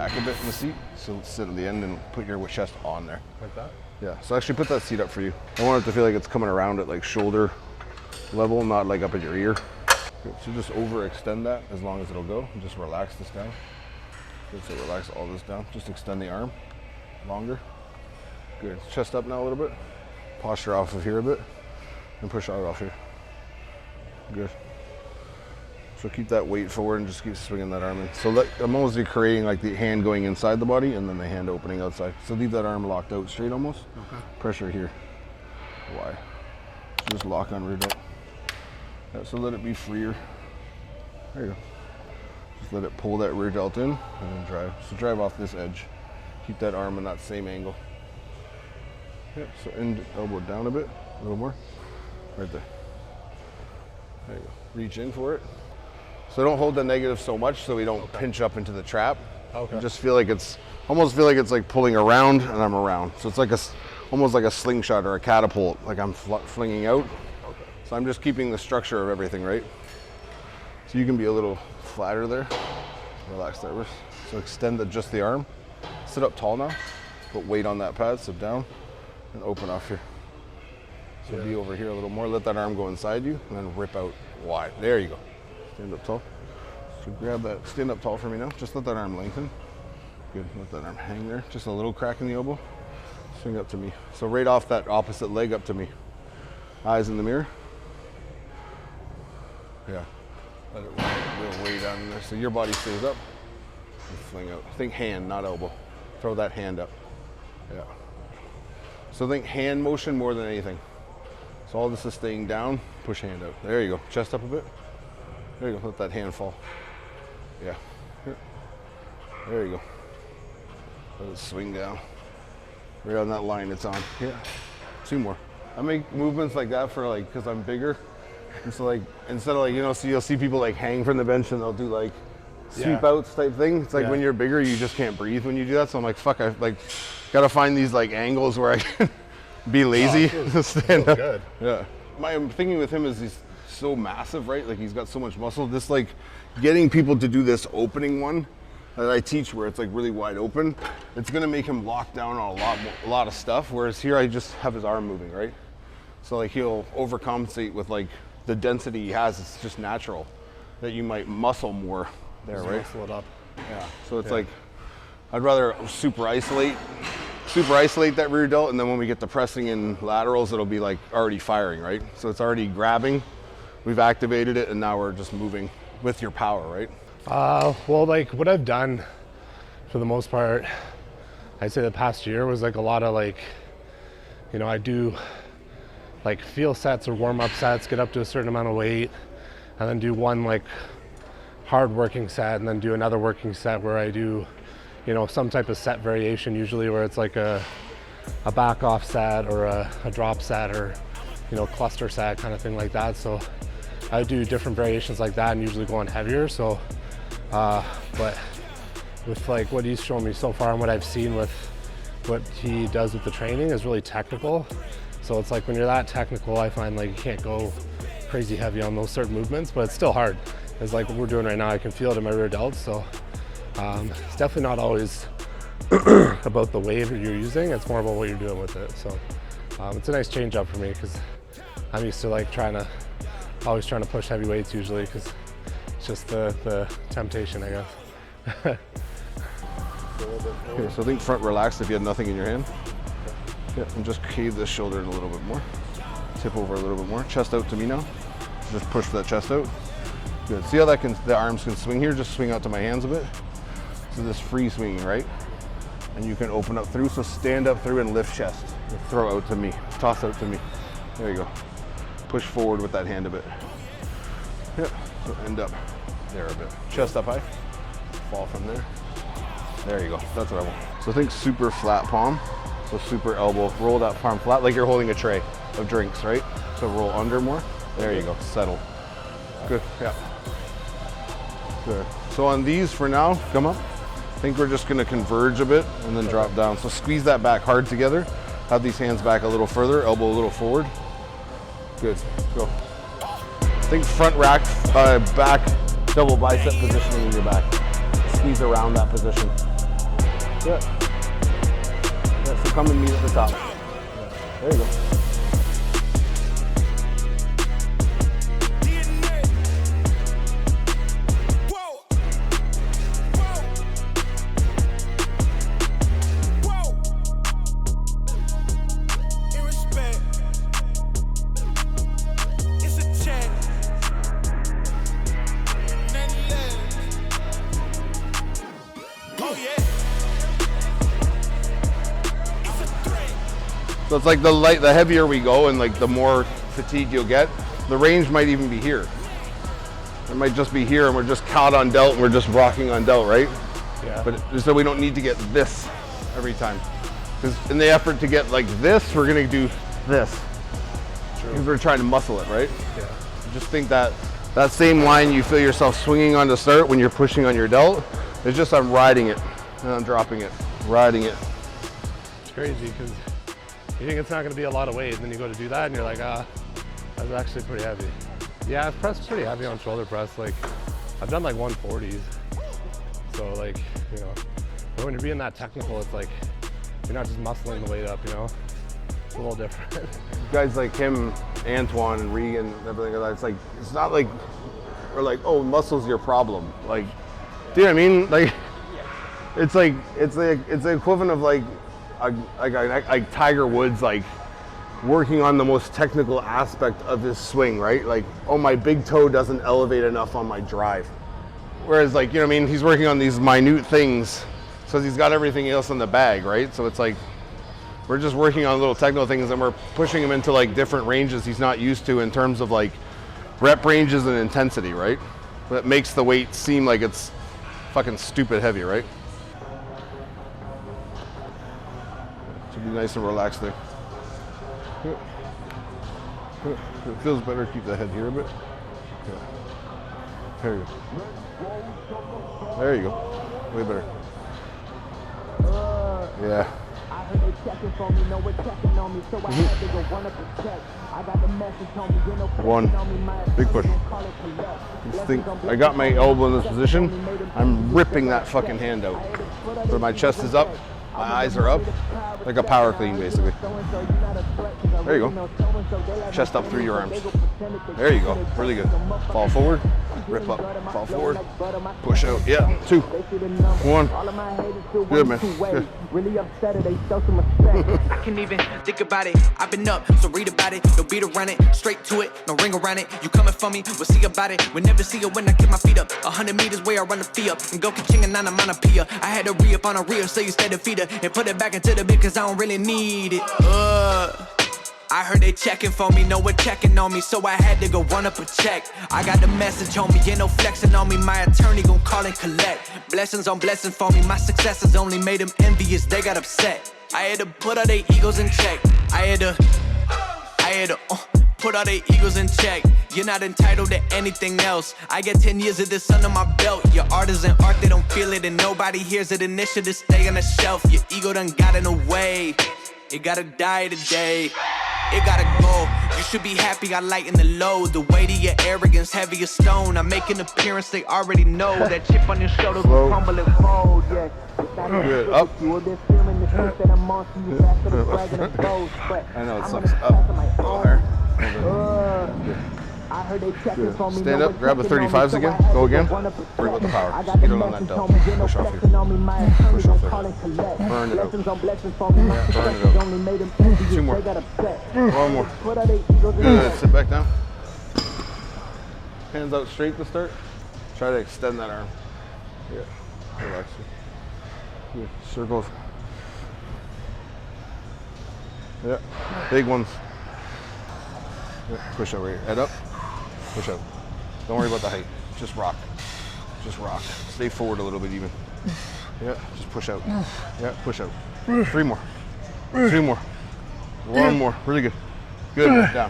back a bit in the seat. So sit at the end and put your chest on there. Like that? Yeah, so actually put that seat up for you. I want it to feel like it's coming around at like shoulder level, not like up at your ear. Good. So just overextend that as long as it'll go. And just relax this down. Good, so relax all this down. Just extend the arm longer. Good, chest up now a little bit. Posture off of here a bit. And push out off here. Good. So keep that weight forward and just keep swinging that arm in. So I'm almost creating like the hand going inside the body and then the hand opening outside. So leave that arm locked out straight almost. Okay. Pressure here. Y. So just lock on rear delt. Yeah, so let it be freer. There you go. Just let it pull that rear delt in and then drive. So drive off this edge. Keep that arm in that same angle. Yeah, so end elbow down a bit, a little more. Right there. There you go. Reach in for it. So don't hold the negative so much so we don't pinch up into the trap. Okay. Just feel like almost feel like it's like pulling around and I'm around. So it's like almost like a slingshot or a catapult, like I'm flinging out. Okay. So I'm just keeping the structure of everything, right? So you can be a little flatter there. Relax that wrist. So extend just the arm. Sit up tall now. Put weight on that pad, sit down, and open off here. So be over here a little more. Let that arm go inside you, and then rip out wide. There you go. Stand up tall. So grab that, stand up tall for me now. Just let that arm lengthen. Good, let that arm hang there. Just a little crack in the elbow. Swing up to me. So right off that opposite leg up to me. Eyes in the mirror. Yeah. Let it little way down in there. So your body stays up. And fling out. Think hand, not elbow. Throw that hand up. Yeah. So think hand motion more than anything. So all this is staying down, push hand out. There you go. Chest up a bit. There you go. Let that hand fall. Yeah. Here. There you go. Let it swing down. Right on that line it's on. Yeah. 2 more. I make movements like that for like, because I'm bigger. And so like, instead of like, you know, so you'll see people like hang from the bench and they'll do like sweep outs type thing. It's like when you're bigger, you just can't breathe when you do that. So I'm like, fuck, I like gotta find these like angles where I can be lazy. Stand up. Good. Yeah. My thinking with him is he's so massive, right? Like he's got so much muscle. This like getting people to do this opening one that I teach where it's like really wide open, it's gonna make him lock down on a lot of stuff. Whereas here I just have his arm moving, right? So like he'll overcompensate with like the density he has. It's just natural that you might muscle more there, just right? Muscle it up. Yeah. So it's like I'd rather super isolate that rear delt, and then when we get to pressing in laterals, it'll be like already firing, right? So it's already grabbing, we've activated it, and now we're just moving with your power, right? Well, like what I've done for the most part, I'd say the past year was like a lot of like, you know, I do like feel sets or warm up sets, get up to a certain amount of weight, and then do one like hard working set, and then do another working set where I do, you know, some type of set variation, usually where it's like a back off set or a drop set or, you know, cluster set kind of thing like that. So I do different variations like that and usually go on heavier. So, but with like what he's shown me so far and what I've seen with what he does with the training is really technical. So it's like when you're that technical, I find like you can't go crazy heavy on those certain movements, but it's still hard. It's like what we're doing right now, I can feel it in my rear delt. So it's definitely not always about the weight you're using, it's more about what you're doing with it. So it's a nice change up for me because I'm used to like always trying to push heavy weights usually because it's just the temptation, I guess. Okay, so I think front relaxed if you had nothing in your hand. Yeah, and just cave this shoulder in a little bit more. Tip over a little bit more. Chest out to me now. Just push that chest out. Good. See how the arms can swing here? Just swing out to my hands a bit. So this free swinging, right? And you can open up through. So stand up through and lift chest. And throw out to me. Toss out to me. There you go. Push forward with that hand a bit. Yeah. So end up there a bit. Chest up high. Fall from there. There you go. That's what I want. So think super flat palm. So super elbow. Roll that palm flat like you're holding a tray of drinks, right? So roll under more. There you go. Settle. Good. Yeah. Good. So on these for now, come up. I think we're just gonna converge a bit and then drop down. So squeeze that back hard together. Have these hands back a little further, elbow a little forward. Good. Go. Think front rack, back, double bicep positioning in your back. Squeeze around that position. Yeah. Yeah, so come and meet at the top. Yeah. There you go. So it's like the heavier we go and like the more fatigue you'll get, the range might even be here. It might just be here and we're just caught on delt and we're just rocking on delt, right? Yeah. But so we don't need to get this every time. Because in the effort to get like this, we're gonna do this. Because we're trying to muscle it, right? Yeah. Just think that that same line you feel yourself swinging on to start when you're pushing on your delt, it's just I'm riding it and I'm dropping it, riding it. It's crazy because you think it's not going to be a lot of weight, and then you go to do that, and you're like, ah, that's actually pretty heavy. Yeah, I've pressed pretty heavy on shoulder press. Like, I've done like 140s. So like, you know, but when you're being that technical, it's like, you're not just muscling the weight up, you know? It's a little different. Guys like him, Antoine and Regan and everything like that, it's like, it's not like, we're like, oh, muscle's your problem. Like, do you know what I mean? Like, it's like, it's the equivalent of like Tiger Woods, like working on the most technical aspect of his swing, right? Like, oh, my big toe doesn't elevate enough on my drive. Whereas like, you know what I mean? He's working on these minute things because he's got everything else in the bag, right? So it's like, we're just working on little technical things and we're pushing him into like different ranges he's not used to in terms of like rep ranges and intensity, right? That makes the weight seem like it's fucking stupid heavy, right? Should be nice and relaxed there. It feels better to keep the head here a bit. Yeah. There you go. There you go. Way better. Yeah. One. Big push. Just think, I got my elbow in this position. I'm ripping that fucking hand out. So my chest is up. My eyes are up, like a power clean, basically. There you go. Chest up through your arms. There you go. Really good. Fall forward, rip up, fall forward, push out. Yeah, 2, 1. Good, man. Good. I can't even think about it. I've been up, so read about it. No beat around it, straight to it, no ring around it. You coming for me, we'll see about it. We'll never see it when I get my feet up. 100 meters where I run the fee up and go ka-ching and on a pia. I had to re-up on a reel, so you stay defeated and put it back into the bit cause I don't really need it. I heard they checking for me, no one checking on me, so I had to go run up a check. I got the message on me, ain't no flexing on me, my attorney gon' call and collect. Blessings on blessings for me, my successes only made them envious, they got upset. I had to put all their egos in check. I had to put all their egos in check. You're not entitled to anything else. I get 10 years of this under my belt. Your art isn't art, they don't feel it and nobody hears it. Initiative stay on the shelf. Your ego done got in the way. It gotta die today. It gotta go. You should be happy I lighten the load. The weight of your arrogance, heavy as stone. I make an appearance, they already know. That chip on your shoulder will crumble and fold. Yeah. Good. Up. I know it sucks. Up. Higher. Good. Stand up, grab the 35s again, go again. Worry about the power. Just get it on that delt. Push off here. Push off there. Burn it out. Yeah, burn it out. 2 more. 1 more. Good. Sit back down. Hands out straight to start. Try to extend that arm. Yeah. Relax. Good. Circles. Yeah. Big ones. Yeah. Push over here. Head up. Push out. Don't worry about the height. Just rock. Just rock. Stay forward a little bit even. Yeah, just push out. Yeah, push out. 3 more. 2 more. 1 more. Really good. Good. Down.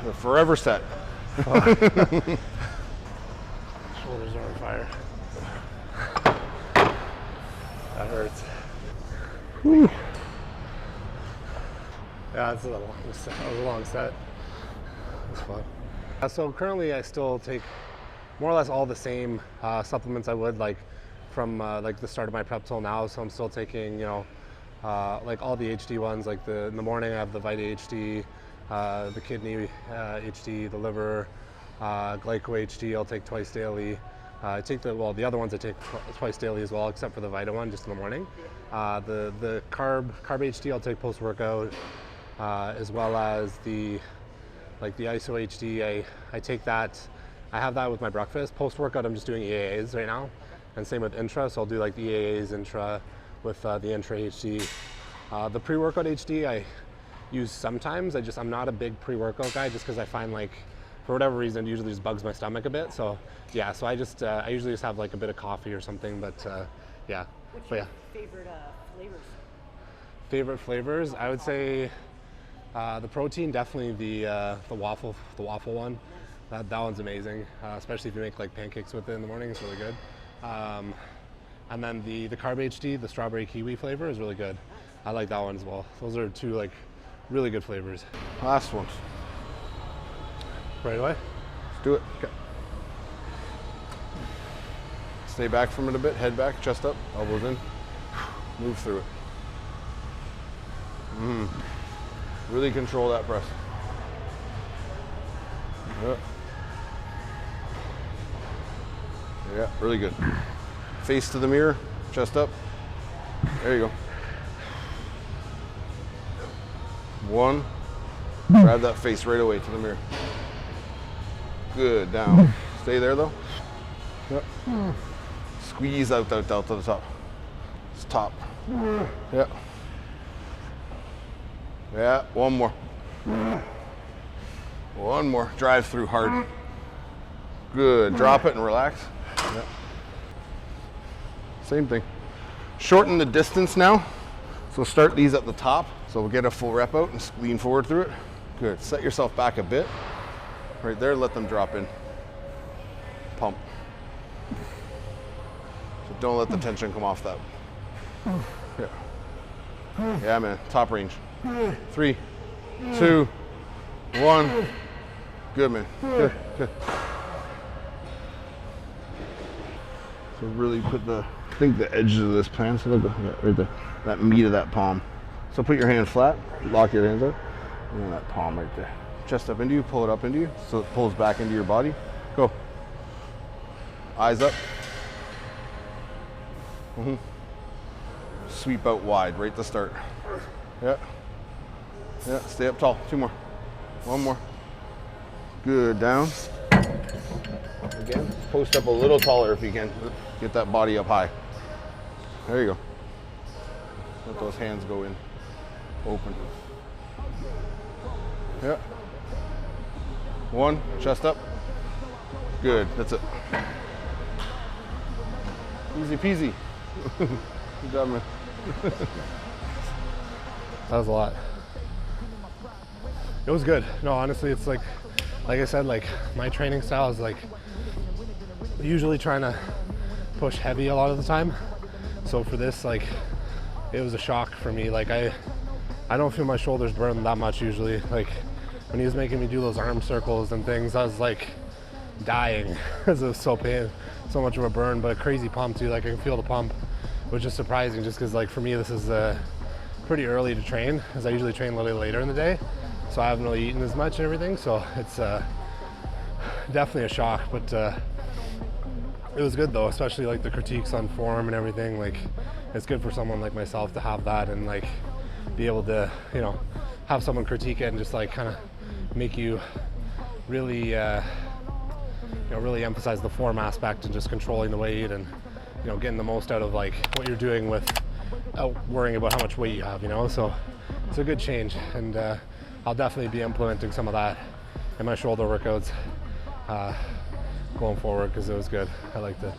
The forever set. Shoulders are on fire. That hurts. Whew. Yeah, it's a long set. That was a long set. It was fun. So currently I still take more or less all the same supplements I would like from like the start of my prep till now. So I'm still taking, you know, like all the HD ones. Like in the morning I have the Vita HD, the kidney HD, the liver, Glyco HD. I'll take twice daily. I take the other ones I take twice daily as well, except for the Vita one, just in the morning. The carb HD I'll take post workout, as well as the ISO HD. I take that. I have that with my breakfast. Post workout I'm just doing EAAs right now, and same with intra. So I'll do like the EAAs intra with the intra HD. The pre-workout HD I use sometimes. I'm not a big pre-workout guy, just because I find like, for whatever reason, it usually just bugs my stomach a bit. So yeah, so I usually just have like a bit of coffee or something. But yeah. What's your favorite flavors? Favorite flavors? I would say the protein, definitely the waffle one. That one's amazing, especially if you make like pancakes with it in the morning. It's really good. And then the carb HD, the strawberry kiwi flavor, is really good. I like that one as well. Those are two like really good flavors. Last one. Right away? Let's do it. Okay. Stay back from it a bit, head back, chest up, elbows in. Move through it. Really control that press. Yeah, really good. Face to the mirror, chest up. There you go. One. Grab that face right away to the mirror. Good, down. Stay there though. Yep. Squeeze out that delt to the top. It's top. Yeah. Yeah, one more. One more. Drive through hard. Good. Drop it and relax. Yeah. Same thing. Shorten the distance now. So start these at the top. So we'll get a full rep out and lean forward through it. Good. Set yourself back a bit. Right there, let them drop in. Pump. So don't let the tension come off that. Yeah. Yeah, man. Top range. 3, 2, 1. Good, man. Good, good. So really put the edges of this pan, so look right there, that meat of that palm. So put your hand flat, lock your hands out, and then that palm right there. Chest up into you, pull it up into you, so it pulls back into your body. Go. Eyes up. Sweep out wide, right to start. Yeah. Yeah, stay up tall. 2 more. 1 more. Good, down. Again, post up a little taller if you can. Get that body up high. There you go. Let those hands go in. Open. Yeah. 1, chest up. Good, that's it. Easy peasy. Good job, man. That was a lot. It was good. No, honestly, it's like I said, like my training style is like usually trying to push heavy a lot of the time. So for this, like, it was a shock for me. Like I don't feel my shoulders burn that much usually. Like when he was making me do those arm circles and things, I was like dying because it was so so much of a burn, but a crazy pump too. Like I can feel the pump, which is surprising just because like for me this is pretty early to train, as I usually train a little later in the day. So I haven't really eaten as much and everything, so it's definitely a shock, but it was good though, especially like the critiques on form and everything. Like it's good for someone like myself to have that and like be able to, you know, have someone critique it and just like kind of make you really really emphasize the form aspect and just controlling the weight and, you know, getting the most out of like what you're doing without worrying about how much weight you have, you know. So it's a good change, and I'll definitely be implementing some of that in my shoulder workouts going forward because it was good. I liked it.